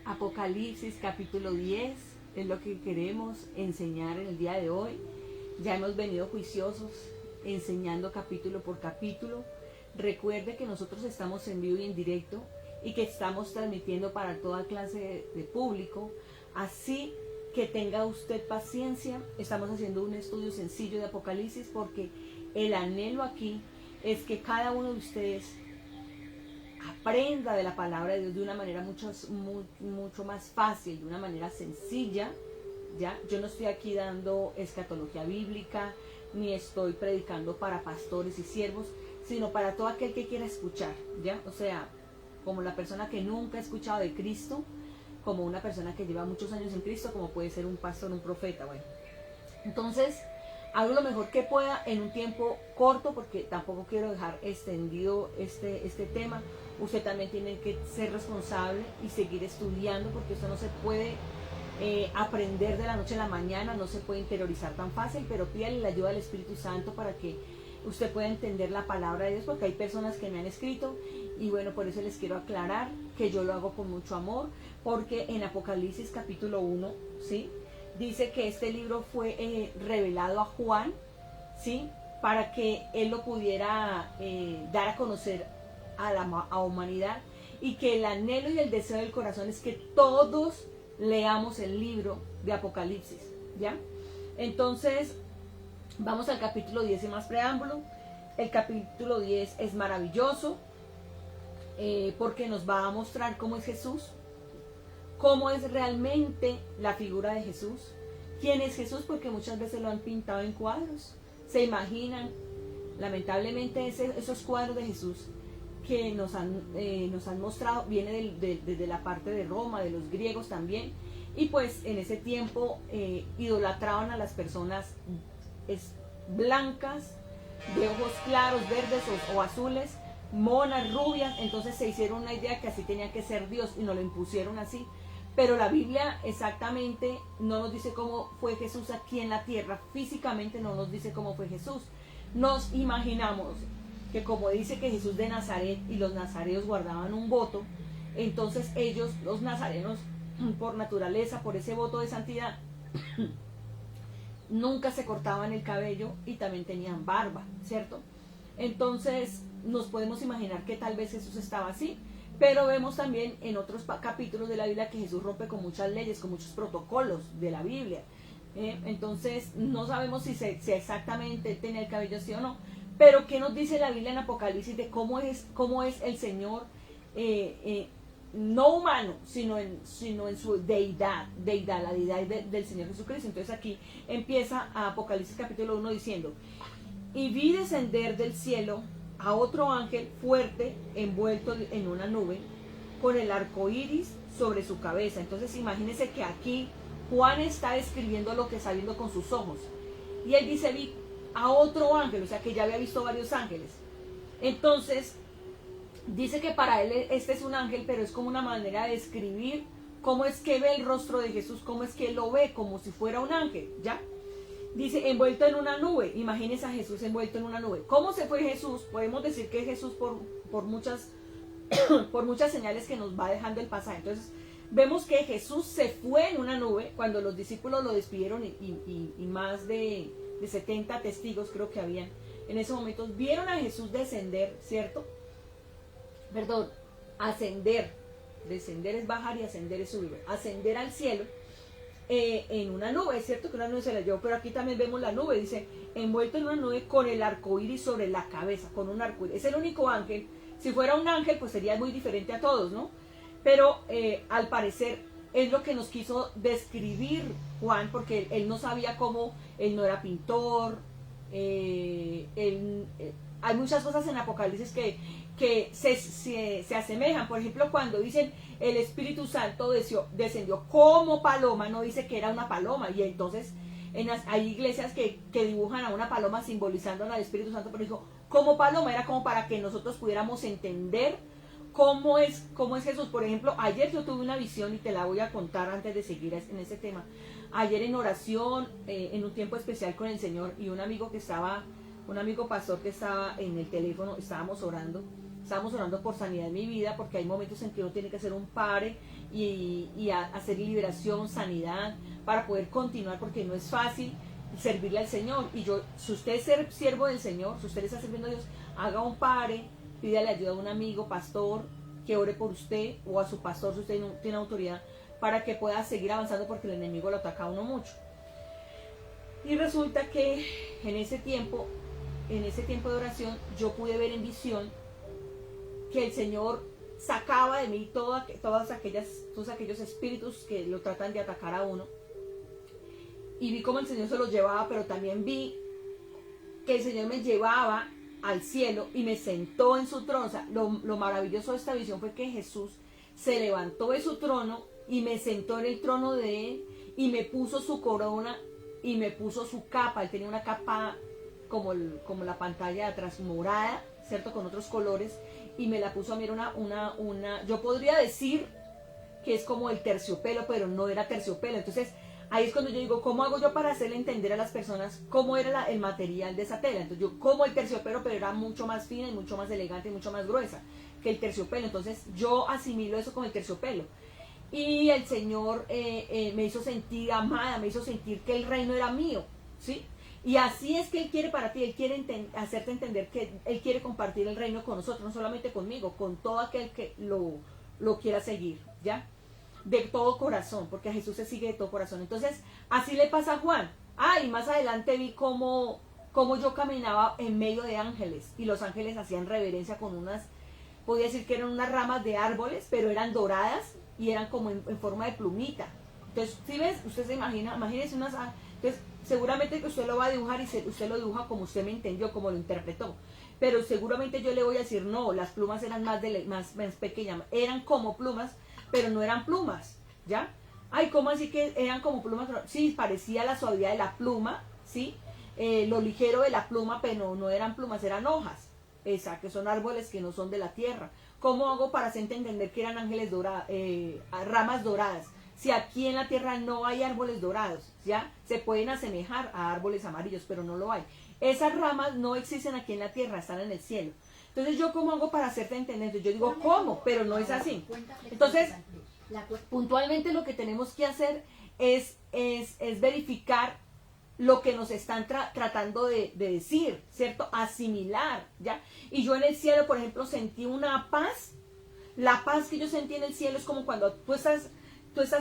Apocalipsis capítulo 10 es lo que queremos enseñar en el día de hoy. Ya hemos venido juiciosos enseñando capítulo por capítulo. Recuerde que nosotros estamos en vivo y en directo y que estamos transmitiendo para toda clase de público. Así que tenga usted paciencia. Estamos haciendo un estudio sencillo de Apocalipsis porque el anhelo aquí es que cada uno de ustedes aprenda de la palabra de Dios de una manera mucho más fácil, de una manera sencilla. ¿Ya? Yo no estoy aquí dando escatología bíblica, ni estoy predicando para pastores y siervos, sino para todo aquel que quiera escuchar, ¿ya? O sea, como la persona que nunca ha escuchado de Cristo, como una persona que lleva muchos años en Cristo, como puede ser un pastor, un profeta, bueno. Entonces, hago lo mejor que pueda en un tiempo corto, porque tampoco quiero dejar extendido este tema. Usted también tiene que ser responsable y seguir estudiando, porque esto no se puede aprender de la noche a la mañana, no se puede interiorizar tan fácil, pero pídale la ayuda del Espíritu Santo para que usted pueda entender la palabra de Dios, porque hay personas que me han escrito y bueno, por eso les quiero aclarar que yo lo hago con mucho amor, porque en Apocalipsis capítulo 1, ¿sí?, dice que este libro fue revelado a Juan, ¿sí?, para que él lo pudiera dar a conocer a la humanidad, y que el anhelo y el deseo del corazón es que todos leamos el libro de Apocalipsis, ¿ya? Entonces, vamos al capítulo 10 sin más preámbulo. El capítulo 10 es maravilloso porque nos va a mostrar cómo es Jesús, cómo es realmente la figura de Jesús, quién es Jesús, porque muchas veces lo han pintado en cuadros. Se imaginan, lamentablemente, esos cuadros de Jesús que nos han mostrado, viene desde la parte de Roma, de los griegos también, y pues en ese tiempo idolatraban a las personas blancas, de ojos claros, verdes o azules, monas, rubias. Entonces se hicieron una idea que así tenía que ser Dios y nos lo impusieron así. Pero la Biblia exactamente no nos dice cómo fue Jesús aquí en la tierra, físicamente no nos dice cómo fue Jesús. Nos imaginamos que como dice que Jesús de Nazaret y los nazareos guardaban un voto, entonces ellos, los nazarenos, por naturaleza, por ese voto de santidad, nunca se cortaban el cabello y también tenían barba, ¿cierto? Entonces nos podemos imaginar que tal vez Jesús estaba así, pero vemos también en otros capítulos de la Biblia que Jesús rompe con muchas leyes, con muchos protocolos de la Biblia. Entonces no sabemos si exactamente tenía el cabello así o no, pero ¿qué nos dice la Biblia en Apocalipsis de cómo es el Señor? No humano, sino en su deidad, la deidad del Señor Jesucristo. Entonces aquí empieza Apocalipsis capítulo 1 diciendo: y vi descender del cielo a otro ángel fuerte, envuelto en una nube, con el arco iris sobre su cabeza. Entonces imagínense que aquí Juan está describiendo lo que está viendo con sus ojos, y él dice: vi a otro ángel, o sea que ya había visto varios ángeles. Entonces dice que para él este es un ángel, pero es como una manera de describir cómo es que ve el rostro de Jesús, cómo es que él lo ve, como si fuera un ángel, ¿ya? Dice, envuelto en una nube. Imagínense a Jesús envuelto en una nube. ¿Cómo se fue Jesús? Podemos decir que Jesús por muchas señales que nos va dejando el pasaje. Entonces, vemos que Jesús se fue en una nube cuando los discípulos lo despidieron y más de 70 testigos creo que habían en esos momentos. Vieron a Jesús descender, ¿cierto? Perdón, ascender. Descender es bajar y ascender es subir. Ascender al cielo en una nube. Es cierto que una nube se la llevó, pero aquí también vemos la nube. Dice, envuelto en una nube con el arco iris sobre la cabeza, con un arco iris. Es el único ángel. Si fuera un ángel, pues sería muy diferente a todos, ¿no? Pero al parecer es lo que nos quiso describir Juan, porque él no sabía cómo, él no era pintor. Hay muchas cosas en Apocalipsis que se asemejan. Por ejemplo, cuando dicen el Espíritu Santo descendió como paloma, no dice que era una paloma. Y entonces hay iglesias que dibujan a una paloma simbolizando al Espíritu Santo, pero dijo como paloma, era como para que nosotros pudiéramos entender cómo es Jesús. Por ejemplo, ayer yo tuve una visión y te la voy a contar antes de seguir en ese tema. Ayer en oración, en un tiempo especial con el Señor, y un amigo pastor que estaba en el teléfono, estábamos orando por sanidad en mi vida, porque hay momentos en que uno tiene que hacer un pare y a hacer liberación, sanidad, para poder continuar, porque no es fácil servirle al Señor. Y yo, si usted es siervo del Señor, si usted está sirviendo a Dios, haga un pare, pídale ayuda a un amigo, pastor, que ore por usted, o a su pastor si usted no tiene autoridad, para que pueda seguir avanzando, porque el enemigo lo ataca a uno mucho. Y resulta que en ese tiempo de oración, yo pude ver en visión que el Señor sacaba de mí todos aquellos espíritus que lo tratan de atacar a uno. Y vi cómo el Señor se los llevaba, pero también vi que el Señor me llevaba al cielo y me sentó en su trono. O sea, lo maravilloso de esta visión fue que Jesús se levantó de su trono y me sentó en el trono de Él y me puso su corona y me puso su capa. Él tenía una capa como la pantalla de atrás, morada, ¿cierto? Con otros colores, y me la puso a mí. Era yo podría decir que es como el terciopelo, pero no era terciopelo. Entonces, ahí es cuando yo digo, ¿cómo hago yo para hacerle entender a las personas cómo era el material de esa tela? Entonces yo como el terciopelo, pero era mucho más fina y mucho más elegante y mucho más gruesa que el terciopelo. Entonces yo asimilo eso con el terciopelo. Y el Señor me hizo sentir amada, me hizo sentir que el reino era mío, ¿sí? Y así es que Él quiere para ti. Él quiere hacerte entender que Él quiere compartir el reino con nosotros, no solamente conmigo, con todo aquel que lo quiera seguir, ¿ya? De todo corazón, porque a Jesús se sigue de todo corazón. Entonces, así le pasa a Juan. Y más adelante vi cómo yo caminaba en medio de ángeles, y los ángeles hacían reverencia con podía decir que eran unas ramas de árboles, pero eran doradas y eran como en forma de plumita. Entonces, si ves, usted se imagínese entonces, seguramente que usted lo va a dibujar y usted lo dibuja como usted me entendió, como lo interpretó. Pero seguramente yo le voy a decir, no, las plumas eran más pequeñas, eran como plumas, pero no eran plumas, ¿ya? ¿Cómo así que eran como plumas? Sí, parecía la suavidad de la pluma, ¿sí? Lo ligero de la pluma, pero no eran plumas, eran hojas. Que son árboles que no son de la tierra. ¿Cómo hago para hacerte entender que eran ángeles ramas doradas? Si aquí en la tierra no hay árboles dorados, ¿ya? Se pueden asemejar a árboles amarillos, pero no lo hay. Esas ramas no existen aquí en la tierra, están en el cielo. Entonces, ¿yo cómo hago para hacerte entender? Yo digo, ¿cómo? Pero no es así. Entonces, puntualmente lo que tenemos que hacer es verificar lo que nos están tratando de decir, ¿cierto? Asimilar, ¿ya? Y yo en el cielo, por ejemplo, sentí una paz. La paz que yo sentí en el cielo es como cuando tú estás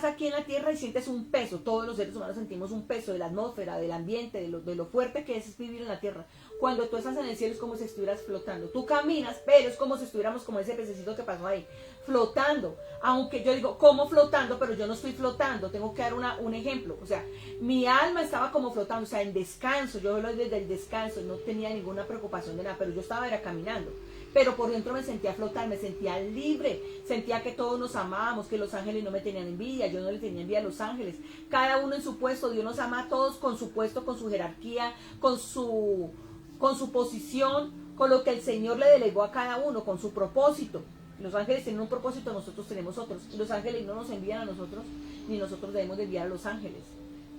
aquí en la tierra y sientes un peso. Todos los seres humanos sentimos un peso de la atmósfera, del ambiente, de lo fuerte que es vivir en la tierra. Cuando tú estás en el cielo es como si estuvieras flotando. Tú caminas, pero es como si estuviéramos como ese pececito que pasó ahí, flotando. Aunque yo digo, ¿cómo flotando? Pero yo no estoy flotando. Tengo que dar un ejemplo. O sea, mi alma estaba como flotando, o sea, en descanso. Yo hablo desde el descanso, no tenía ninguna preocupación de nada, pero yo estaba caminando. Pero por dentro me sentía flotar, me sentía libre, sentía que todos nos amábamos, que los ángeles no me tenían envidia, yo no le tenía envidia a los ángeles. Cada uno en su puesto, Dios nos ama a todos con su puesto, con su jerarquía, con su posición, con lo que el Señor le delegó a cada uno, con su propósito. Los ángeles tienen un propósito, nosotros tenemos otros. Los ángeles no nos envían a nosotros, ni nosotros debemos de enviar a los ángeles,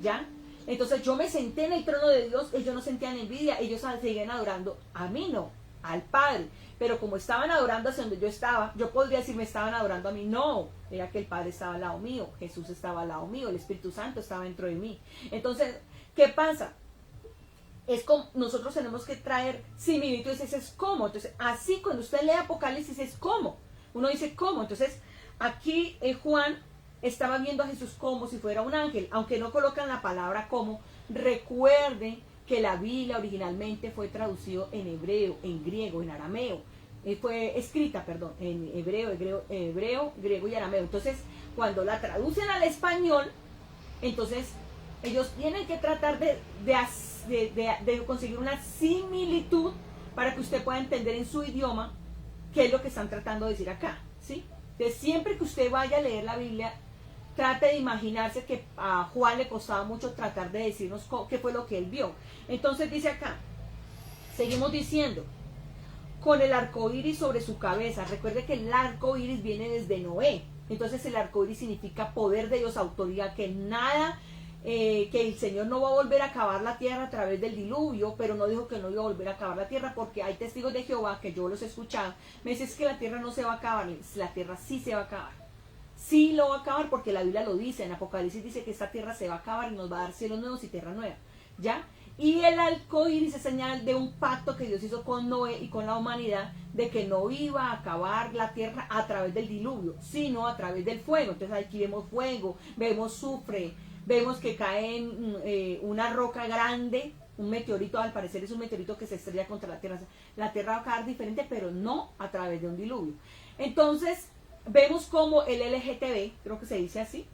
¿ya? Entonces yo me senté en el trono de Dios, ellos no sentían envidia, ellos seguían adorando, a mí no, al Padre. Pero como estaban adorando hacia donde yo estaba, yo podría decir me estaban adorando a mí. No, era que el Padre estaba al lado mío, Jesús estaba al lado mío, el Espíritu Santo estaba dentro de mí. Entonces, ¿qué pasa? Es como nosotros tenemos que traer similitudes, es como. Entonces, así cuando usted lee Apocalipsis es como. Uno dice cómo. Entonces, aquí Juan estaba viendo a Jesús como si fuera un ángel, aunque no colocan la palabra como. Recuerden que la Biblia originalmente fue traducido en hebreo, en griego, en arameo. Fue escrita, perdón, en hebreo, griego y arameo. Entonces, cuando la traducen al español, entonces ellos tienen que tratar de conseguir una similitud para que usted pueda entender en su idioma qué es lo que están tratando de decir acá, ¿sí? Entonces, siempre que usted vaya a leer la Biblia, trate de imaginarse que a Juan le costaba mucho tratar de decirnos qué fue lo que él vio. Entonces dice acá, seguimos diciendo, con el arco iris sobre su cabeza. Recuerde que el arco iris viene desde Noé. Entonces el arco iris significa poder de Dios, autoridad, que nada, que el Señor no va a volver a acabar la tierra a través del diluvio, pero no dijo que no iba a volver a acabar la tierra, porque hay testigos de Jehová que yo los he escuchado. Me dicen que la tierra no se va a acabar, la tierra sí se va a acabar. Sí lo va a acabar porque la Biblia lo dice, en Apocalipsis dice que esta tierra se va a acabar y nos va a dar cielos nuevos y tierra nueva, ¿ya? Y el arco iris es señal de un pacto que Dios hizo con Noé y con la humanidad, de que no iba a acabar la tierra a través del diluvio, sino a través del fuego. Entonces aquí vemos fuego, vemos azufre, vemos que cae en una roca grande, un meteorito, al parecer es un meteorito que se estrella contra la tierra. La tierra va a caer diferente, pero no a través de un diluvio. Entonces vemos como el LGTB, creo que se dice así,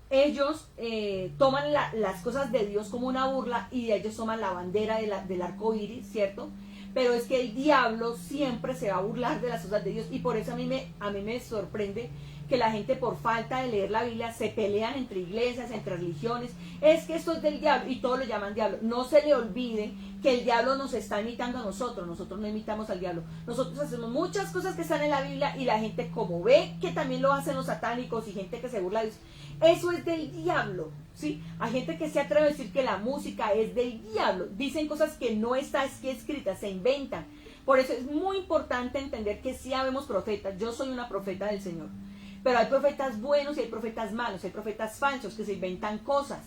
ellos toman las cosas de Dios como una burla y ellos toman la bandera del arco iris, ¿cierto? Pero es que el diablo siempre se va a burlar de las cosas de Dios, y por eso a mí me sorprende que la gente, por falta de leer la Biblia, se pelean entre iglesias, entre religiones. Es que esto es del diablo y todos lo llaman diablo. No se le olvide que el diablo nos está imitando a nosotros no imitamos al diablo. Nosotros hacemos muchas cosas que están en la Biblia y la gente, como ve que también lo hacen los satánicos y gente que se burla de Dios, eso es del diablo, ¿sí? Hay gente que se atreve a decir que la música es del diablo, dicen cosas que no está escritas, se inventan. Por eso es muy importante entender que sí habemos profetas. Yo soy una profeta del Señor, pero hay profetas buenos y hay profetas malos, hay profetas falsos que se inventan cosas.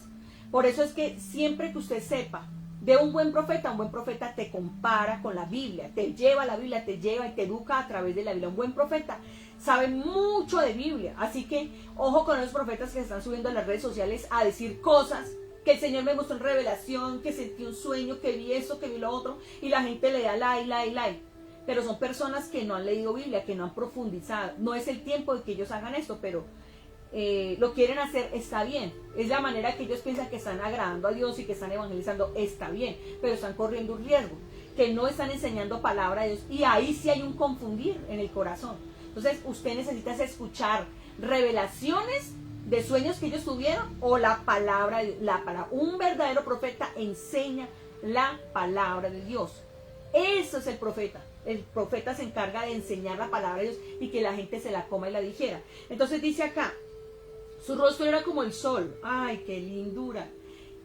Por eso es que siempre que usted sepa de un buen profeta te compara con la Biblia, te lleva a la Biblia, te lleva y te educa a través de la Biblia. Un buen profeta sabe mucho de Biblia, así que ojo con los profetas que se están subiendo a las redes sociales a decir cosas que el Señor me mostró en revelación, que sentí un sueño, que vi esto, que vi lo otro, y la gente le da like. Pero son personas que no han leído Biblia, que no han profundizado. No es el tiempo de que ellos hagan esto, pero lo quieren hacer, está bien. Es la manera que ellos piensan que están agradando a Dios y que están evangelizando, está bien. Pero están corriendo un riesgo, que no están enseñando palabra de Dios. Y ahí sí hay un confundir en el corazón. Entonces usted necesita escuchar revelaciones de sueños que ellos tuvieron o la palabra. Un verdadero profeta enseña la palabra de Dios. Eso es el profeta. El profeta se encarga de enseñar la palabra de Dios y que la gente se la coma y la dijera. Entonces dice acá, su rostro era como el sol. Ay, qué lindura.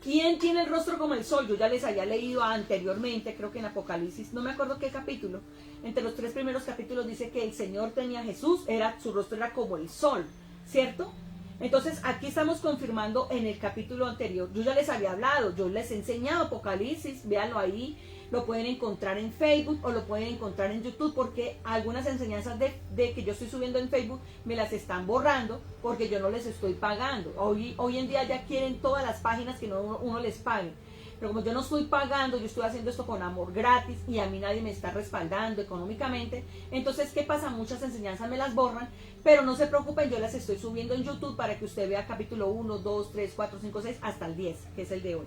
¿Quién tiene el rostro como el sol? Yo ya les había leído anteriormente, creo que en Apocalipsis, no me acuerdo qué capítulo. Entre los 3 primeros capítulos dice que el Señor tenía a Jesús, su rostro era como el sol, ¿cierto? Entonces aquí estamos confirmando en el capítulo anterior. Yo ya les había hablado, yo les he enseñado Apocalipsis, véanlo ahí. Lo pueden encontrar en Facebook o lo pueden encontrar en YouTube, porque algunas enseñanzas de que yo estoy subiendo en Facebook me las están borrando porque yo no les estoy pagando. Hoy en día ya quieren todas las páginas que uno les pague. Pero como yo no estoy pagando, yo estoy haciendo esto con amor gratis y a mí nadie me está respaldando económicamente. Entonces, ¿qué pasa? Muchas enseñanzas me las borran, pero no se preocupen, yo las estoy subiendo en YouTube para que usted vea capítulo 1, 2, 3, 4, 5, 6 hasta el 10, que es el de hoy.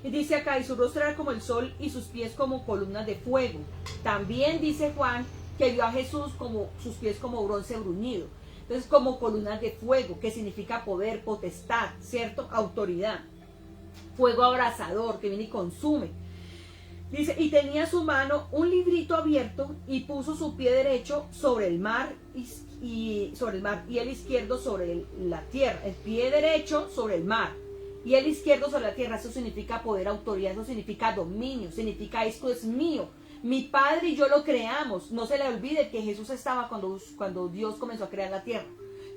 Y dice acá, y su rostro era como el sol y sus pies como columnas de fuego. También dice Juan que vio a Jesús como sus pies como bronce bruñido. Entonces, como columnas de fuego, que significa poder, potestad, ¿cierto? Autoridad. Fuego abrasador que viene y consume. Dice, y tenía en su mano un librito abierto y puso su pie derecho sobre el mar y el izquierdo sobre la tierra. El pie derecho sobre el mar y el izquierdo sobre la tierra. Eso significa poder, autoridad, eso significa dominio, significa esto es mío. Mi Padre y yo lo creamos. No se le olvide que Jesús estaba cuando Dios comenzó a crear la tierra.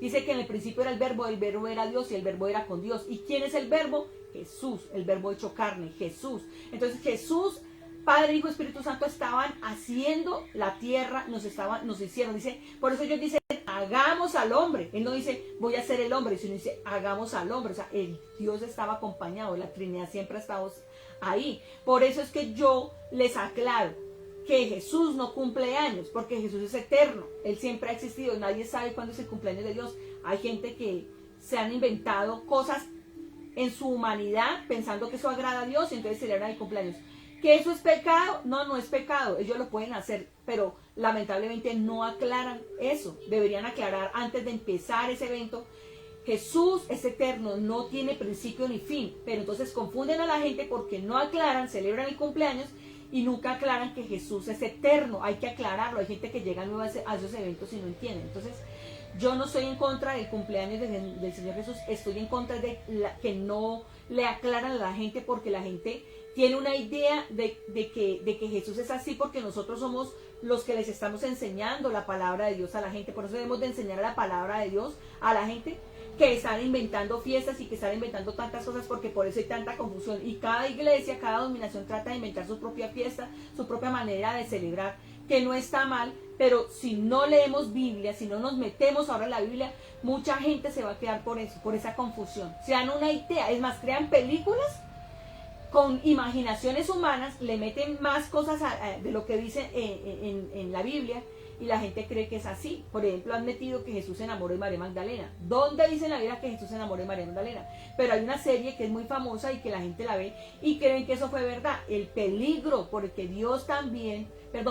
Dice que en el principio era el verbo era Dios y el verbo era con Dios. ¿Y quién es el verbo? Jesús, el verbo hecho carne, Jesús. Entonces Jesús, Padre, Hijo, Espíritu Santo estaban haciendo la tierra, nos hicieron. Dice, por eso ellos dicen, hagamos al hombre. Él no dice, voy a ser el hombre, sino dice, hagamos al hombre. O sea, el Dios estaba acompañado, la Trinidad siempre ha estado ahí. Por eso es que yo les aclaro que Jesús no cumple años, porque Jesús es eterno. Él siempre ha existido, nadie sabe cuándo es el cumpleaños de Dios. Hay gente que se han inventado cosas en su humanidad pensando que eso agrada a Dios y entonces celebran el cumpleaños. ¿Que eso es pecado? No, no es pecado, ellos lo pueden hacer, pero lamentablemente no aclaran eso. Deberían aclarar antes de empezar ese evento. Jesús es eterno, no tiene principio ni fin, pero entonces confunden a la gente porque no aclaran, celebran el cumpleaños y nunca aclaran que Jesús es eterno. Hay que aclararlo, hay gente que llega nueva a esos eventos y no entienden. Entonces Yo no estoy en contra del cumpleaños del Señor Jesús, estoy en contra de que no le aclaran a la gente, porque la gente tiene una idea de que Jesús es así porque nosotros somos los que les estamos enseñando la palabra de Dios a la gente. Por eso debemos de enseñar la palabra de Dios a la gente, que están inventando fiestas y que están inventando tantas cosas, porque por eso hay tanta confusión. Y cada iglesia, cada dominación trata de inventar su propia fiesta, su propia manera de celebrar, que no está mal, pero si no leemos Biblia, si no nos metemos ahora en la Biblia, mucha gente se va a quedar por eso, por esa confusión. Se dan una idea, es más, crean películas con imaginaciones humanas, le meten más cosas de lo que dice en la Biblia, y la gente cree que es así. Por ejemplo, han metido que Jesús se enamoró de María Magdalena. ¿Dónde dice en la Biblia que Jesús se enamoró de María Magdalena? Pero hay una serie que es muy famosa y que la gente la ve y creen que eso fue verdad. El peligro, porque Dios también,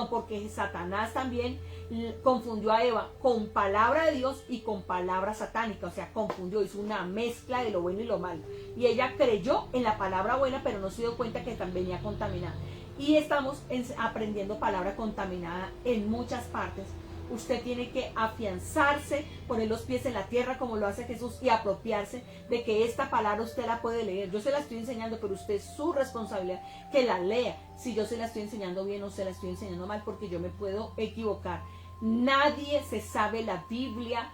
porque Satanás también confundió a Eva con palabra de Dios y con palabra satánica. O sea, confundió, hizo una mezcla de lo bueno y lo malo. Y ella creyó en la palabra buena, pero no se dio cuenta que también venía contaminada. Y estamos aprendiendo palabra contaminada en muchas partes. Usted tiene que afianzarse, poner los pies en la tierra como lo hace Jesús y apropiarse de que esta palabra usted la puede leer. Yo se la estoy enseñando, pero usted es su responsabilidad que la lea. Si yo se la estoy enseñando bien o se la estoy enseñando mal, porque yo me puedo equivocar. Nadie se sabe la Biblia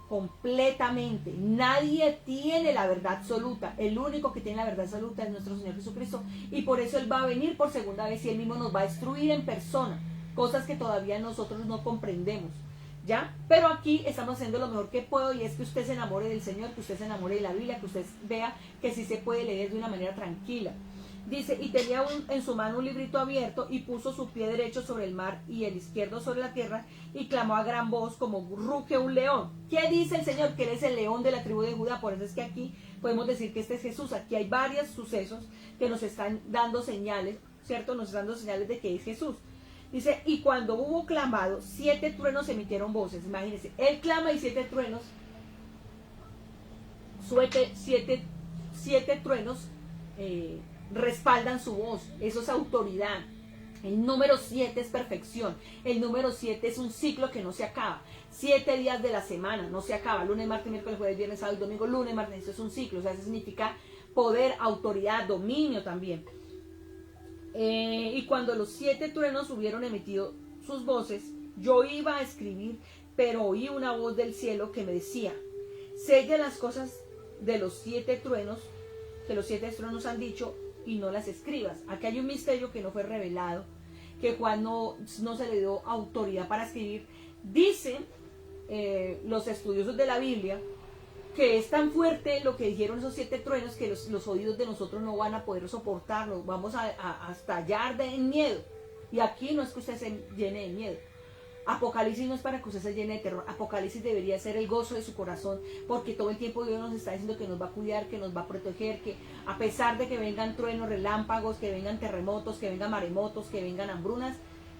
completamente. Nadie tiene la verdad absoluta. El único que tiene la verdad absoluta es nuestro Señor Jesucristo, y por eso Él va a venir por segunda vez y Él mismo nos va a destruir en persona, cosas que todavía nosotros no comprendemos, ¿ya? Pero aquí estamos haciendo lo mejor que puedo, y es que usted se enamore del Señor, que usted se enamore de la Biblia, que usted vea que sí se puede leer de una manera tranquila. Dice, y tenía en su mano un librito abierto, y puso su pie derecho sobre el mar y el izquierdo sobre la tierra, y clamó a gran voz como ruge un león. ¿Qué dice el Señor? Que Él es el león de la tribu de Judá. Por eso es que aquí podemos decir que este es Jesús. Aquí hay varios sucesos que nos están dando señales, ¿cierto? Nos están dando señales de que es Jesús. Dice, y cuando hubo clamado, 7 truenos emitieron voces. Imagínense, Él clama y 7 truenos, 7 truenos respaldan su voz. Eso es autoridad. El número 7 es perfección. El número 7 es un ciclo que no se acaba. 7 días de la semana no se acaba. Lunes, martes, miércoles, jueves, viernes, sábado, domingo, lunes, martes. Eso es un ciclo. O sea, eso significa poder, autoridad, dominio también. Y cuando los 7 truenos hubieron emitido sus voces, yo iba a escribir, pero oí una voz del cielo que me decía: sella las cosas de los 7 truenos, que los 7 truenos han dicho, y no las escribas. Aquí hay un misterio que no fue revelado, que Juan no se le dio autoridad para escribir. Dicen los estudiosos de la Biblia que es tan fuerte lo que dijeron esos 7 truenos que los oídos de nosotros no van a poder soportarlo. Vamos a estallar en miedo. Y aquí no es que usted se llene de miedo. Apocalipsis no es para que usted se llene de terror. Apocalipsis debería ser el gozo de su corazón, porque todo el tiempo Dios nos está diciendo que nos va a cuidar, que nos va a proteger, que a pesar de que vengan truenos, relámpagos, que vengan terremotos, que vengan maremotos, que vengan hambrunas,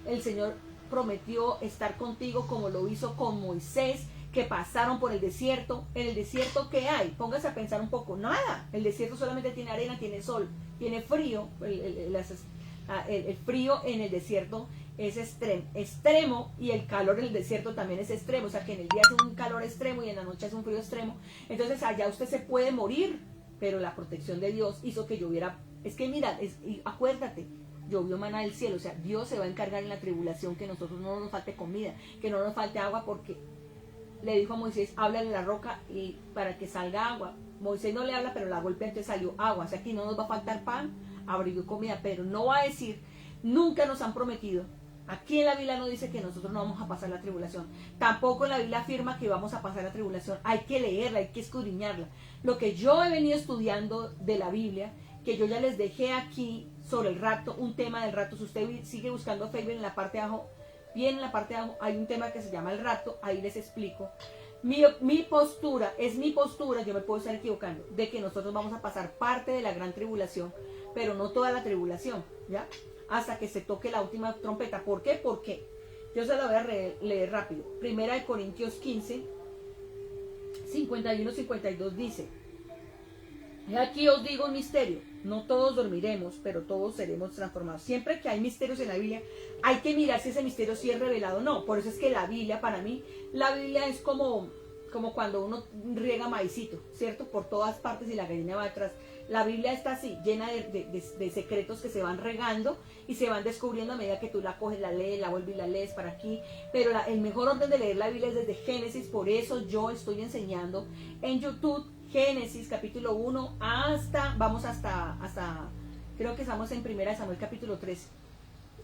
el Señor prometió estar contigo, como lo hizo con Moisés, que pasaron por el desierto. En el desierto, ¿qué hay? Póngase a pensar un poco. Nada. El desierto solamente tiene arena, tiene sol, tiene frío. El frío en el desierto es extremo, y el calor en el desierto también es extremo. O sea, que en el día es un calor extremo y en la noche es un frío extremo. Entonces allá usted se puede morir, pero la protección de Dios hizo que lloviera. Es que mira, acuérdate, llovió maná del cielo. O sea, Dios se va a encargar en la tribulación que nosotros no nos falte comida, que no nos falte agua, porque le dijo a Moisés: háblale a la roca y para que salga agua. Moisés no le habla, pero la golpea, entonces salió agua. O sea, aquí no nos va a faltar pan, abrigo y comida. Pero no va a decir, nunca nos han prometido. Aquí en la Biblia no dice que nosotros no vamos a pasar la tribulación. Tampoco la Biblia afirma que vamos a pasar la tribulación. Hay que leerla, hay que escudriñarla. Lo que yo he venido estudiando de la Biblia, que yo ya les dejé aquí sobre el rapto, un tema del rapto. Si usted sigue buscando Facebook, en la parte de abajo, bien en la parte de abajo hay un tema que se llama el rapto. Ahí les explico. Mi postura, yo me puedo estar equivocando, de que nosotros vamos a pasar parte de la gran tribulación, pero no toda la tribulación, ¿ya? Hasta que se toque la última trompeta. ¿Por qué? Porque yo se la voy a leer rápido. Primera de Corintios 15, 51-52 dice: Y aquí os digo un misterio, no todos dormiremos, pero todos seremos transformados. Siempre que hay misterios en la Biblia, hay que mirar si ese misterio sí es revelado o no. Por eso es que la Biblia, para mí, la Biblia es como cuando uno riega maicito, ¿cierto? Por todas partes y la gallina va atrás. La Biblia está así, llena de secretos que se van regando y se van descubriendo a medida que tú la coges, la lees, la vuelves y la lees para aquí. Pero el mejor orden de leer la Biblia es desde Génesis, por eso yo estoy enseñando en YouTube Génesis capítulo 1 vamos hasta, creo que estamos en 1 Samuel capítulo 13.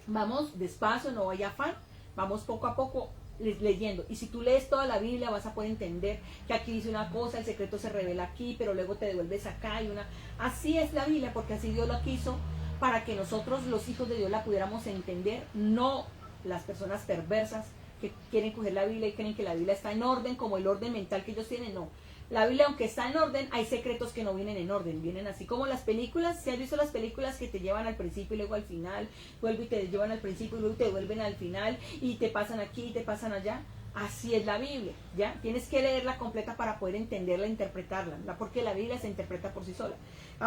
Vamos despacio, no vaya afán, vamos poco a poco leyendo. Y si tú lees toda la Biblia vas a poder entender que aquí dice una cosa, el secreto se revela aquí, pero luego te devuelves acá y así es la Biblia, porque así Dios la quiso, para que nosotros los hijos de Dios la pudiéramos entender, no las personas perversas que quieren coger la Biblia y creen que la Biblia está en orden, como el orden mental que ellos tienen. No, la Biblia, aunque está en orden, hay secretos que no vienen en orden, vienen así como las películas. Si has visto las películas que te llevan al principio y luego al final, vuelven y te llevan al principio y luego te devuelven al final y te pasan aquí y te pasan allá, así es la Biblia, ¿ya? Tienes que leerla completa para poder entenderla, interpretarla, ¿no? Porque la Biblia se interpreta por sí sola.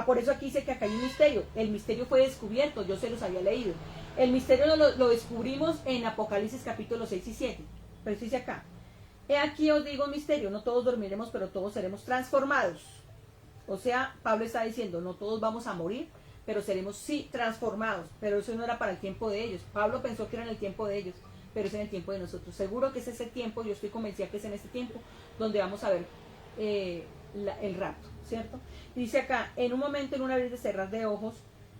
Por eso aquí dice que acá hay un misterio. El misterio fue descubierto, yo se los había leído. El misterio lo descubrimos en Apocalipsis capítulo 6 y 7, pero dice acá: he aquí os digo un misterio, no todos dormiremos, pero todos seremos transformados. O sea, Pablo está diciendo, no todos vamos a morir, pero seremos sí transformados. Pero eso no era para el tiempo de ellos. Pablo pensó que era en el tiempo de ellos, pero es en el tiempo de nosotros. Seguro que es ese tiempo, yo estoy convencida que es en este tiempo donde vamos a ver el rapto, ¿cierto? Dice acá, en un momento, en un abrir y cerrar de ojos,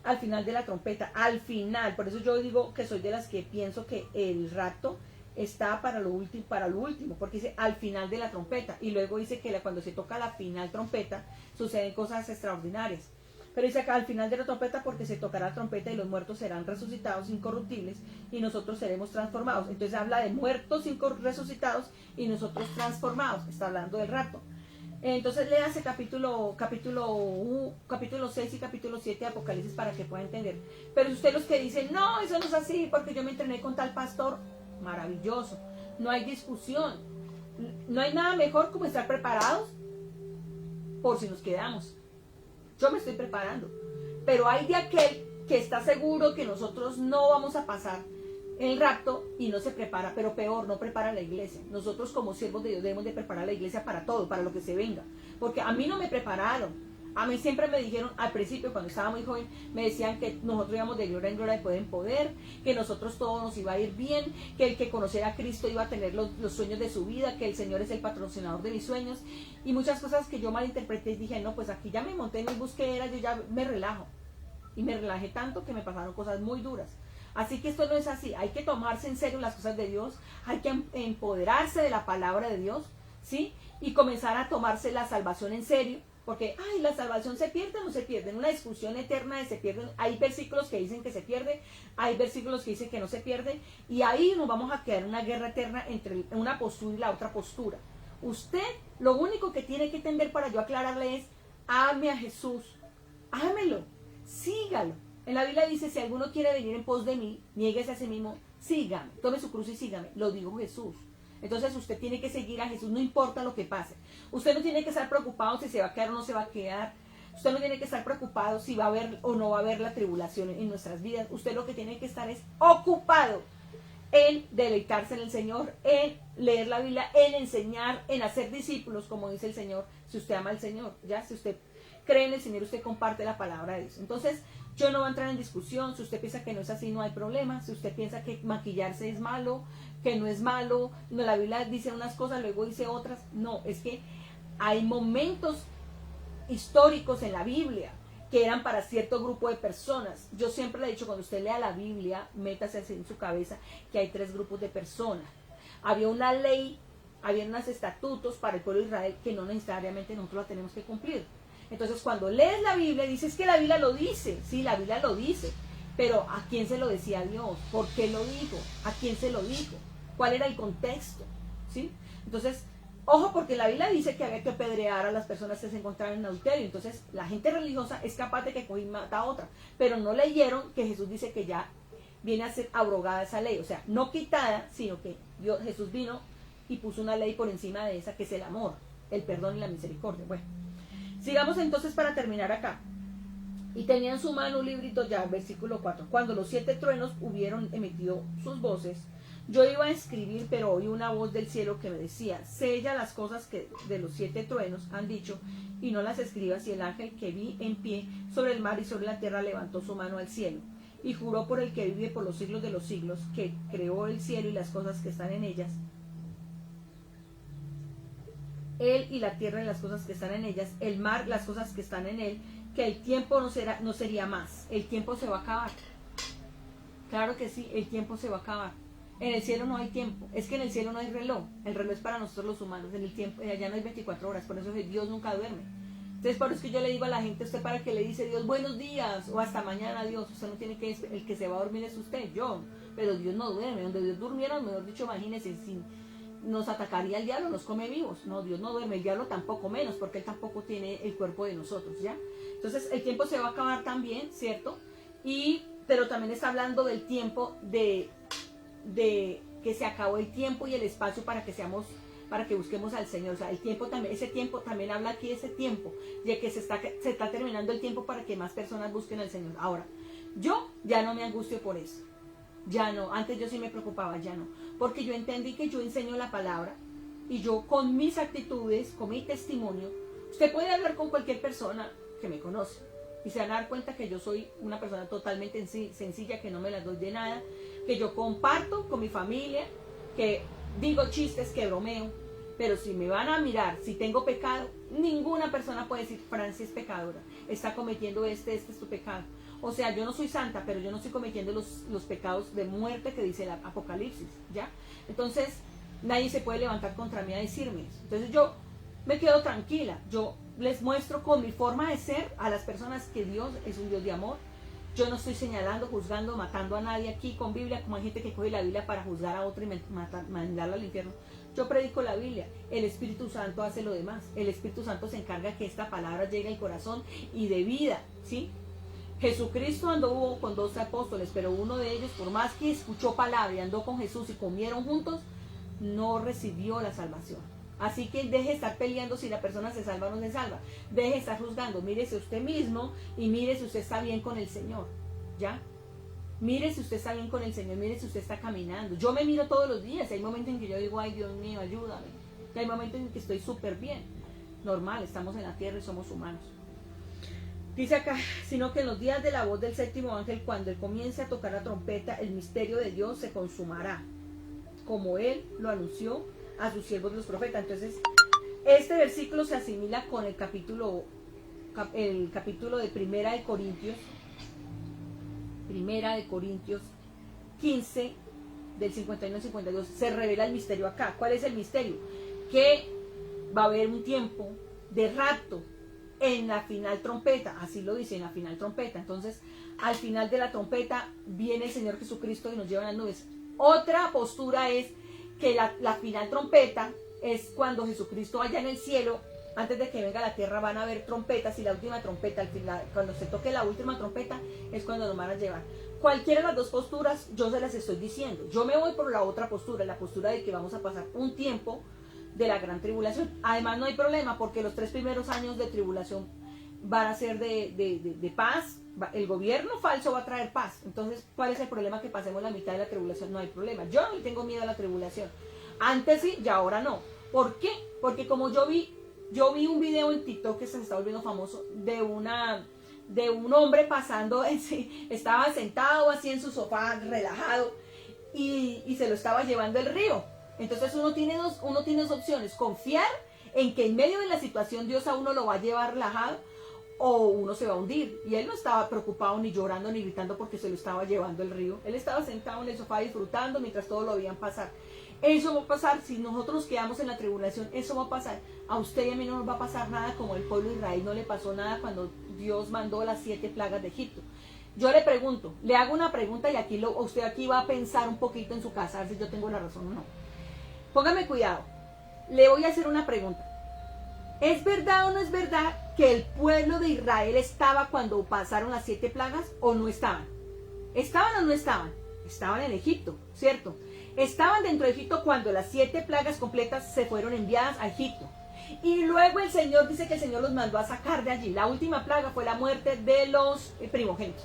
al final de la trompeta, al final. Por eso yo digo que soy de las que pienso que el rapto está para lo último, porque dice al final de la trompeta, y luego dice que cuando se toca la final trompeta suceden cosas extraordinarias. Pero dice acá al final de la trompeta, porque se tocará la trompeta y los muertos serán resucitados incorruptibles y nosotros seremos transformados. Entonces habla de muertos resucitados y nosotros transformados, está hablando del rapto. Entonces léase capítulo 6 y capítulo 7 de Apocalipsis para que pueda entender. Pero si usted los que dicen, no, eso no es así, porque yo me entrené con tal pastor, maravilloso, no hay discusión, no hay nada mejor como estar preparados por si nos quedamos. Yo me estoy preparando, pero hay de aquel que está seguro que nosotros no vamos a pasar el rapto y no se prepara, pero peor, no prepara la iglesia. Nosotros como siervos de Dios debemos de preparar la iglesia para todo, para lo que se venga, porque a mí no me prepararon. A mí siempre me dijeron, al principio cuando estaba muy joven, me decían que nosotros íbamos de gloria en gloria, de poder en poder, que nosotros todo nos iba a ir bien, que el que conociera a Cristo iba a tener los sueños de su vida, que el Señor es el patrocinador de mis sueños, y muchas cosas que yo malinterpreté y dije, no, pues aquí ya me monté en mi búsqueda, yo ya me relajo. Y me relajé tanto que me pasaron cosas muy duras. Así que esto no es así, hay que tomarse en serio las cosas de Dios, hay que empoderarse de la palabra de Dios, ¿sí? Y comenzar a tomarse la salvación en serio, porque, ay, la salvación se pierde o no se pierde, en una discusión eterna de se pierde, hay versículos que dicen que se pierde, hay versículos que dicen que no se pierde, y ahí nos vamos a quedar en una guerra eterna entre una postura y la otra postura. Usted, lo único que tiene que entender para yo aclararle es, ame a Jesús, ámelo, sígalo. En la Biblia dice, si alguno quiere venir en pos de mí, niéguese a sí mismo, sígame, tome su cruz y sígame. Lo dijo Jesús. Entonces usted tiene que seguir a Jesús, no importa lo que pase. Usted no tiene que estar preocupado si se va a quedar o no se va a quedar. Usted no tiene que estar preocupado si va a haber o no va a haber la tribulación en nuestras vidas. Usted lo que tiene que estar es ocupado en deleitarse en el Señor, en leer la Biblia, en enseñar, en hacer discípulos, como dice el Señor. Si usted ama al Señor, ya, si usted cree en el Señor, usted comparte la palabra de Dios. Entonces, yo no voy a entrar en discusión. Si usted piensa que no es así, no hay problema. Si usted piensa que maquillarse es malo, que no es malo, no, la Biblia dice unas cosas, luego dice otras. No, es que hay momentos históricos en la Biblia que eran para cierto grupo de personas. Yo siempre le he dicho, cuando usted lea la Biblia, métase así en su cabeza que hay 3 grupos de personas. Había una ley, había unos estatutos para el pueblo de Israel que no necesariamente nosotros la tenemos que cumplir. Entonces cuando lees la Biblia, dices que la Biblia lo dice, sí, la Biblia lo dice, pero ¿a quién se lo decía Dios? ¿Por qué lo dijo? ¿A quién se lo dijo? ¿Cuál era el contexto? ¿Sí? Entonces, ojo, porque la Biblia dice que había que apedrear a las personas que se encontraban en adulterio. Entonces, la gente religiosa es capaz de que coge y mata a otra, pero no leyeron que Jesús dice que ya viene a ser abrogada esa ley, o sea, no quitada, sino que Jesús vino y puso una ley por encima de esa, que es el amor, el perdón y la misericordia. Bueno, Sigamos entonces para terminar acá. Y tenía en su mano un librito ya, versículo 4. Cuando los 7 truenos hubieron emitido sus voces, yo iba a escribir, pero oí una voz del cielo que me decía, sella las cosas que de los 7 truenos han dicho, y no las escribas. Y el ángel que vi en pie sobre el mar y sobre la tierra levantó su mano al cielo, y juró por el que vive por los siglos de los siglos, que creó el cielo y las cosas que están en ellas, él y la tierra y las cosas que están en ellas, el mar, las cosas que están en él, que el tiempo no sería más. El tiempo se va a acabar. Claro que sí, el tiempo se va a acabar. En el cielo no hay tiempo. Es que en el cielo no hay reloj. El reloj es para nosotros los humanos. En el tiempo, allá no hay 24 horas. Por eso Dios nunca duerme. Entonces, por eso es que yo le digo a la gente, usted para que le dice Dios buenos días o hasta mañana Dios, usted no tiene que, el que se va a dormir es usted, yo. Pero Dios no duerme. Donde Dios durmiera, mejor dicho, imagínense, nos atacaría el diablo, nos come vivos. No, Dios no duerme, el diablo tampoco menos, porque él tampoco tiene el cuerpo de nosotros, ¿ya? Entonces el tiempo se va a acabar también, ¿cierto? Pero también está hablando del tiempo de que se acabó el tiempo y el espacio para que busquemos al Señor. O sea, el tiempo también, ese tiempo también habla aquí de ese tiempo, ya que se está terminando el tiempo para que más personas busquen al Señor. Ahora, yo ya no me angustio por eso. Ya no, antes yo sí me preocupaba, ya no. Porque yo entendí que yo enseño la palabra y yo con mis actitudes, con mi testimonio, usted puede hablar con cualquier persona que me conoce y se van a dar cuenta que yo soy una persona totalmente sencilla, que no me las doy de nada, que yo comparto con mi familia, que digo chistes, que bromeo, pero si me van a mirar, si tengo pecado, ninguna persona puede decir, Francia es pecadora, está cometiendo este es tu pecado. O sea, yo no soy santa, pero yo no estoy cometiendo los pecados de muerte que dice el Apocalipsis, ¿ya? Entonces, nadie se puede levantar contra mí a decirme eso. Entonces yo me quedo tranquila, yo les muestro con mi forma de ser a las personas que Dios es un Dios de amor. Yo no estoy señalando, juzgando, matando a nadie aquí con Biblia, como hay gente que coge la Biblia para juzgar a otro y mandarla al infierno. Yo predico la Biblia, el Espíritu Santo hace lo demás. El Espíritu Santo se encarga que esta palabra llegue al corazón y de vida, ¿sí? Jesucristo anduvo con 12 apóstoles, pero uno de ellos, por más que escuchó palabra y andó con Jesús y comieron juntos, no recibió la salvación. Así que deje de estar peleando si la persona se salva o no se salva. Deje de estar juzgando. Mírese usted mismo y mire si usted está bien con el Señor. ¿Ya? Mire si usted está bien con el Señor. Mire si usted está caminando. Yo me miro todos los días. Hay momentos en que yo digo, ay Dios mío, ayúdame. Y hay momentos en que estoy súper bien. Normal, estamos en la tierra y somos humanos. Dice acá, sino que en los días de la voz del séptimo ángel, cuando él comience a tocar la trompeta, el misterio de Dios se consumará, como él lo anunció a sus siervos los profetas. Entonces, este versículo se asimila con el capítulo de Primera de Corintios 15, del 51 al 52. Se revela el misterio acá. ¿Cuál es el misterio? Que va a haber un tiempo de rapto en la final trompeta, así lo dice, en la final trompeta. Entonces, al final de la trompeta viene el Señor Jesucristo y nos lleva en las nubes. Otra postura es que la final trompeta es cuando Jesucristo vaya en el cielo. Antes de que venga a la tierra van a haber trompetas, y la última trompeta, cuando se toque la última trompeta, es cuando nos van a llevar. Cualquiera de las dos posturas, yo se las estoy diciendo. Yo me voy por la otra postura, la postura de que vamos a pasar un tiempo de la gran tribulación. Además no hay problema, porque los 3 primeros años de tribulación van a ser de paz. El gobierno falso va a traer paz. Entonces, ¿cuál es el problema? Que pasemos la mitad de la tribulación. No hay problema. Yo no tengo miedo a la tribulación. Antes sí, y ahora no. ¿Por qué? Porque como yo vi un video en TikTok que se está volviendo famoso de un hombre pasando, estaba sentado así en su sofá relajado y se lo estaba llevando el río. Entonces uno tiene dos opciones: confiar en que en medio de la situación Dios a uno lo va a llevar relajado, o uno se va a hundir. Y él no estaba preocupado, ni llorando, ni gritando porque se lo estaba llevando el río. Él estaba sentado en el sofá disfrutando mientras todos lo veían pasar. Eso va a pasar si nosotros nos quedamos en la tribulación. Eso va a pasar. A usted y a mí no nos va a pasar nada como el pueblo de Israel no le pasó nada cuando Dios mandó las 7 plagas de Egipto. Yo le pregunto, le hago una pregunta, y usted aquí va a pensar un poquito en su casa, a ver si yo tengo la razón o no. Póngame cuidado. Le voy a hacer una pregunta. ¿Es verdad o no es verdad que el pueblo de Israel estaba cuando pasaron las 7 plagas, o no estaban? ¿Estaban o no estaban? Estaban en Egipto, ¿cierto? Estaban dentro de Egipto cuando las 7 plagas completas se fueron enviadas a Egipto. Y luego el Señor dice que el Señor los mandó a sacar de allí. La última plaga fue la muerte de los primogénitos.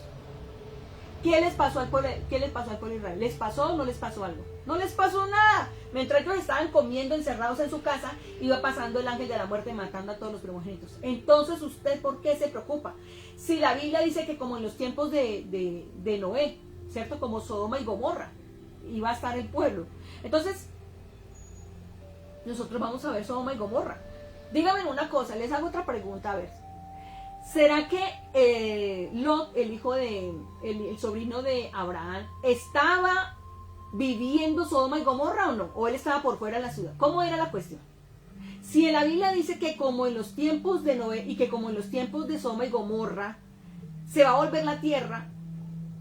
¿Qué les pasó al pueblo de Israel? ¿Les pasó o no les pasó algo? No les pasó nada. Mientras ellos estaban comiendo encerrados en su casa, iba pasando el ángel de la muerte matando a todos los primogénitos. Entonces, ¿usted por qué se preocupa? Si la Biblia dice que como en los tiempos de Noé, ¿cierto? Como Sodoma y Gomorra, iba a estar el pueblo. Entonces, nosotros vamos a ver Sodoma y Gomorra. Díganme una cosa, les hago otra pregunta, a ver. ¿Será que Lot, el sobrino de Abraham, estaba viviendo Sodoma y Gomorra o no? ¿O él estaba por fuera de la ciudad? ¿Cómo era la cuestión? Si en la Biblia dice que como en los tiempos de Noé y que como en los tiempos de Sodoma y Gomorra se va a volver la tierra,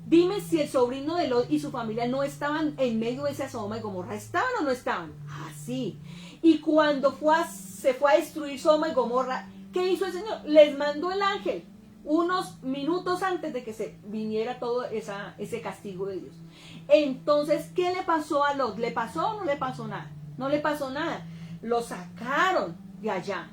dime si el sobrino de Lot y su familia no estaban en medio de esa Sodoma y Gomorra. ¿Estaban o no estaban? Ah, sí. Y cuando se fue a destruir Sodoma y Gomorra, ¿qué hizo el Señor? Les mandó el ángel unos minutos antes de que se viniera todo ese castigo de Dios. Entonces, ¿qué le pasó a Lot? ¿Le pasó o no le pasó nada? No le pasó nada. Lo sacaron de allá.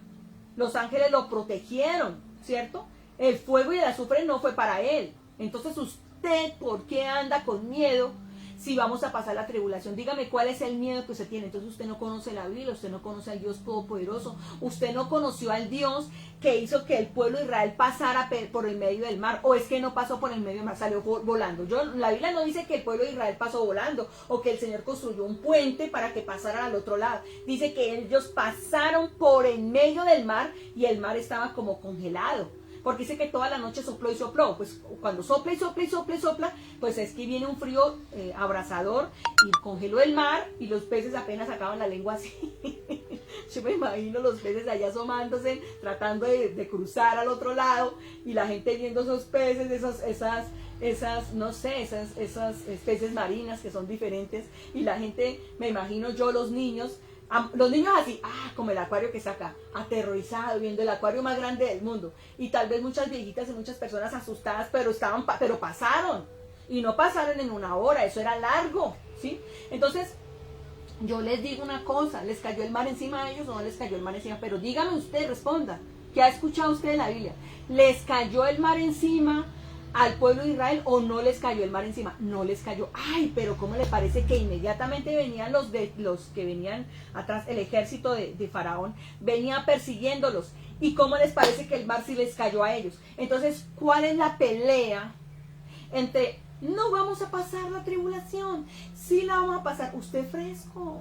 Los ángeles lo protegieron, ¿cierto? El fuego y el azufre no fue para él. Entonces, ¿usted por qué anda con miedo si vamos a pasar la tribulación? Dígame cuál es el miedo que usted tiene. Entonces usted no conoce la Biblia, usted no conoce al Dios Todopoderoso, usted no conoció al Dios que hizo que el pueblo de Israel pasara por el medio del mar, o es que no pasó por el medio del mar, salió volando. La Biblia no dice que el pueblo de Israel pasó volando, o que el Señor construyó un puente para que pasaran al otro lado. Dice que ellos pasaron por el medio del mar y el mar estaba como congelado. Porque dice que toda la noche sopló y sopló. Pues cuando sopla y sopla y sopla y sopla, pues es que viene un frío abrasador y congeló el mar y los peces apenas sacaban la lengua así. Yo me imagino los peces allá asomándose, tratando de cruzar al otro lado y la gente viendo esos peces, esas especies marinas que son diferentes. Y la gente, me imagino yo, los niños así, como el acuario que está acá, aterrorizado, viendo el acuario más grande del mundo. Y tal vez muchas viejitas y muchas personas asustadas, pero pasaron. Y no pasaron en una hora, eso era largo, ¿sí? Entonces, yo les digo una cosa, ¿les cayó el mar encima de ellos o no les cayó el mar encima? Pero dígame usted, responda, ¿qué ha escuchado usted de la Biblia? ¿Les cayó el mar encima al pueblo de Israel o no les cayó el mar encima? No les cayó. Ay, pero ¿cómo le parece que inmediatamente venían los que venían atrás, el ejército de Faraón, venía persiguiéndolos? ¿Y cómo les parece que el mar sí les cayó a ellos? Entonces, ¿cuál es la pelea entre no vamos a pasar la tribulación, sí la vamos a pasar? Usted fresco.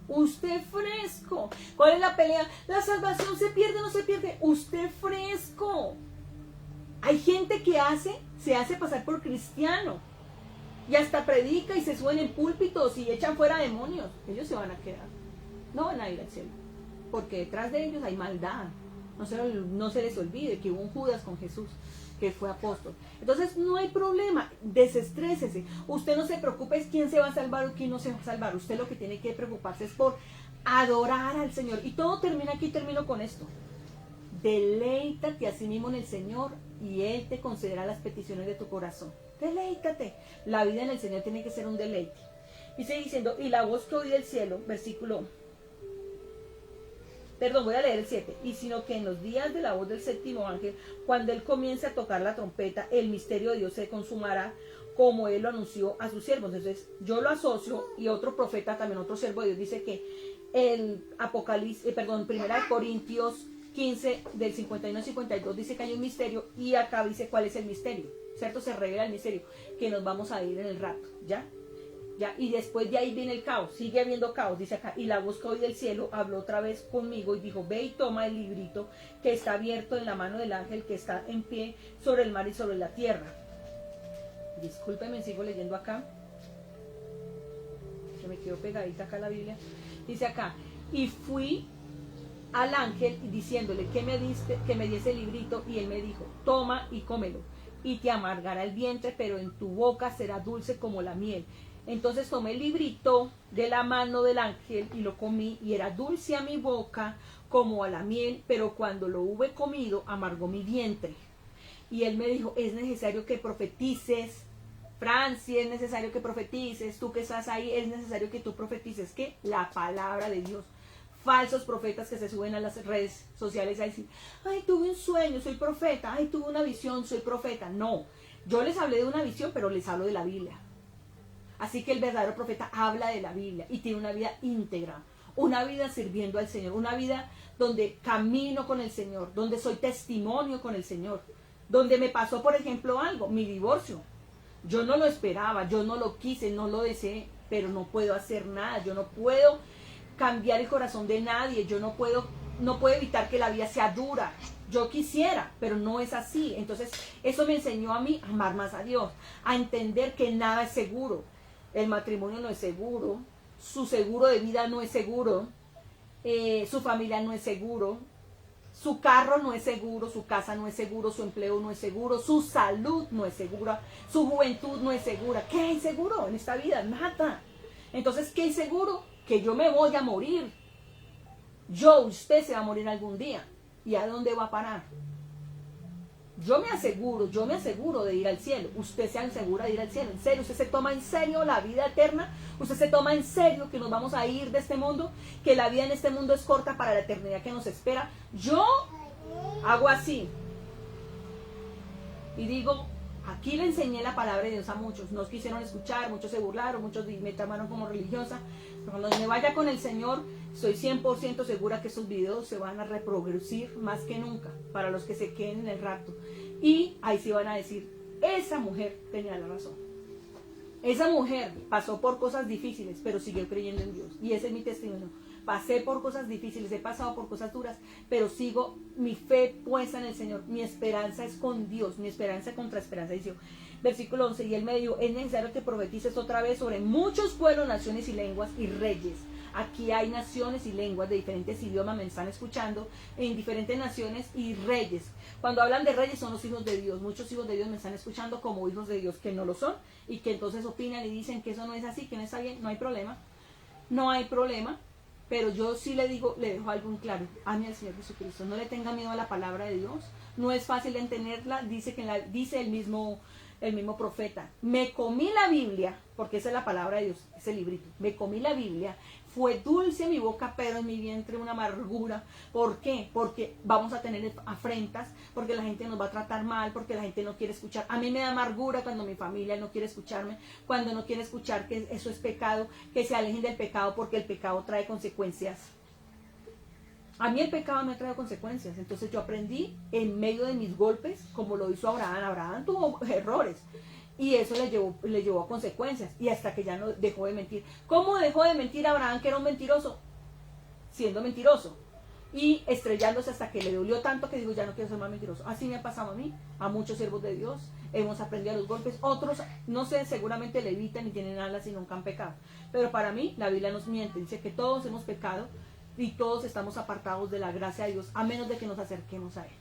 Usted fresco. ¿Cuál es la pelea? ¿La salvación se pierde o no se pierde? Usted fresco. Hay gente que se hace pasar por cristiano y hasta predica y se suben en púlpitos y echan fuera demonios. Ellos se van a quedar, no van a ir al cielo, porque detrás de ellos hay maldad. No se les olvide que hubo un Judas con Jesús, que fue apóstol. Entonces no hay problema, desestrésese. Usted no se preocupe quién se va a salvar o quién no se va a salvar. Usted lo que tiene que preocuparse es por adorar al Señor. Y todo termina aquí, termino con esto. Deleítate a sí mismo en el Señor y Él te concederá las peticiones de tu corazón. Deleítate. La vida en el Señor tiene que ser un deleite. Y sigue diciendo, y la voz que oí del cielo, voy a leer el 7. Y sino que en los días de la voz del séptimo ángel, cuando Él comience a tocar la trompeta, el misterio de Dios se consumará, como Él lo anunció a sus siervos. Entonces yo lo asocio, y otro profeta, también otro siervo de Dios, dice que el Apocalipsis, Primera de Corintios 15, del 51 al 52, dice que hay un misterio, y acá dice cuál es el misterio, ¿cierto? Se revela el misterio, que nos vamos a ir en el rato, ¿ya? Y después de ahí viene el caos, sigue habiendo caos, dice acá, y la voz que oí del cielo habló otra vez conmigo y dijo, ve y toma el librito que está abierto en la mano del ángel que está en pie sobre el mar y sobre la tierra. Discúlpeme, sigo leyendo acá, que me quedo pegadita acá la Biblia. Dice acá, y fui al ángel diciéndole que me diese el librito, y él me dijo, toma y cómelo, y te amargará el vientre, pero en tu boca será dulce como la miel. Entonces tomé el librito de la mano del ángel y lo comí, y era dulce a mi boca como a la miel, pero cuando lo hube comido amargó mi vientre. Y él me dijo, es necesario que profetices, Francia, es necesario que profetices, tú que estás ahí, es necesario que tú profetices, ¿qué? La palabra de Dios. falsos profetas que se suben a las redes sociales a decir, ay, tuve un sueño, soy profeta, ay, tuve una visión, soy profeta. No, yo les hablé de una visión, pero les hablo de la Biblia. Así que el verdadero profeta habla de la Biblia y tiene una vida íntegra, una vida sirviendo al Señor, una vida donde camino con el Señor, donde soy testimonio con el Señor, donde me pasó, por ejemplo, algo, mi divorcio. Yo no lo esperaba, yo no lo quise, no lo deseé, pero no puedo hacer nada, yo no puedo cambiar el corazón de nadie, yo no puedo evitar que la vida sea dura. Yo quisiera, pero no es así. Entonces, eso me enseñó a mí a amar más a Dios, a entender que nada es seguro. El matrimonio no es seguro, su seguro de vida no es seguro, su familia no es seguro, su carro no es seguro, su casa no es seguro, su empleo no es seguro, su salud no es segura, su juventud no es segura. ¿Qué hay seguro en esta vida? Nada. Entonces, ¿qué hay seguro? Que yo me voy a morir. Usted se va a morir algún día. ¿Y a dónde va a parar? Yo me aseguro de ir al cielo. Usted se asegura de ir al cielo. En serio, usted se toma en serio la vida eterna. Usted se toma en serio que nos vamos a ir de este mundo, que la vida en este mundo es corta para la eternidad que nos espera. Yo hago así y digo, aquí le enseñé la palabra de Dios a muchos. No quisieron escuchar, muchos se burlaron, muchos me tomaron como religiosa. Pero cuando me vaya con el Señor, estoy 100% segura que esos videos se van a reproducir más que nunca para los que se queden en el rapto. Y ahí sí van a decir, esa mujer tenía la razón. Esa mujer pasó por cosas difíciles, pero siguió creyendo en Dios. Y ese es mi testimonio. Pasé por cosas difíciles, he pasado por cosas duras, pero sigo mi fe puesta en el Señor. Mi esperanza es con Dios, mi esperanza contra esperanza. Dice, versículo 11, y él me dijo, es necesario que profetices otra vez sobre muchos pueblos, naciones y lenguas y reyes. Aquí hay naciones y lenguas de diferentes idiomas, me están escuchando, en diferentes naciones y reyes. Cuando hablan de reyes son los hijos de Dios. Muchos hijos de Dios me están escuchando como hijos de Dios que no lo son y que entonces opinan y dicen que eso no es así, que no está bien. No hay problema, no hay problema. Pero yo sí le digo, le dejo algo en claro, ame al Señor Jesucristo, no le tenga miedo a la palabra de Dios, no es fácil de entenderla, dice el mismo profeta, me comí la Biblia, porque esa es la palabra de Dios, ese librito, me comí la Biblia, fue dulce mi boca, pero en mi vientre una amargura. ¿Por qué? Porque vamos a tener afrentas, porque la gente nos va a tratar mal, porque la gente no quiere escuchar. A mí me da amargura cuando mi familia no quiere escucharme, cuando no quiere escuchar que eso es pecado, que se alejen del pecado, porque el pecado trae consecuencias. A mí el pecado me ha traído consecuencias, entonces yo aprendí en medio de mis golpes, como lo hizo Abraham. Abraham tuvo errores, y eso le llevó a consecuencias, y hasta que ya no dejó de mentir. ¿Cómo dejó de mentir Abraham, que era un mentiroso? Siendo mentiroso y estrellándose hasta que le dolió tanto que dijo, ya no quiero ser más mentiroso. Así me ha pasado a mí, a muchos siervos de Dios, hemos aprendido a los golpes. Otros, no sé, seguramente le evitan y tienen alas y nunca han pecado, pero para mí la Biblia nos miente, dice que todos hemos pecado y todos estamos apartados de la gracia de Dios, a menos de que nos acerquemos a Él.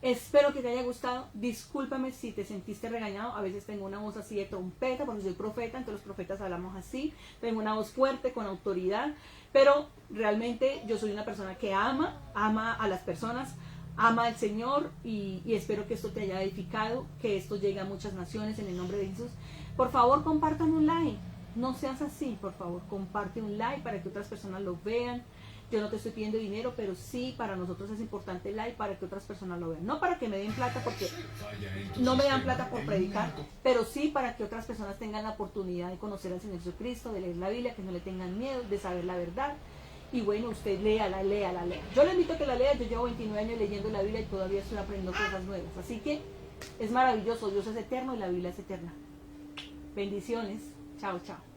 Espero que te haya gustado. Discúlpame si te sentiste regañado. A veces tengo una voz así de trompeta porque soy profeta, entonces los profetas hablamos así. Tengo una voz fuerte, con autoridad, pero realmente yo soy una persona que ama a las personas, ama al Señor, y espero que esto te haya edificado, que esto llegue a muchas naciones en el nombre de Jesús. Por favor, compartan un like. No seas así, por favor, comparte un like para que otras personas lo vean. Yo no te estoy pidiendo dinero, pero sí para nosotros es importante el like para que otras personas lo vean. No para que me den plata, porque no me dan plata por predicar, pero sí para que otras personas tengan la oportunidad de conocer al Señor Jesucristo, de leer la Biblia, que no le tengan miedo, de saber la verdad. Y bueno, usted léala. Yo le invito a que la lea. Yo llevo 29 años leyendo la Biblia y todavía estoy aprendiendo cosas nuevas. Así que es maravilloso. Dios es eterno y la Biblia es eterna. Bendiciones. Chao, chao.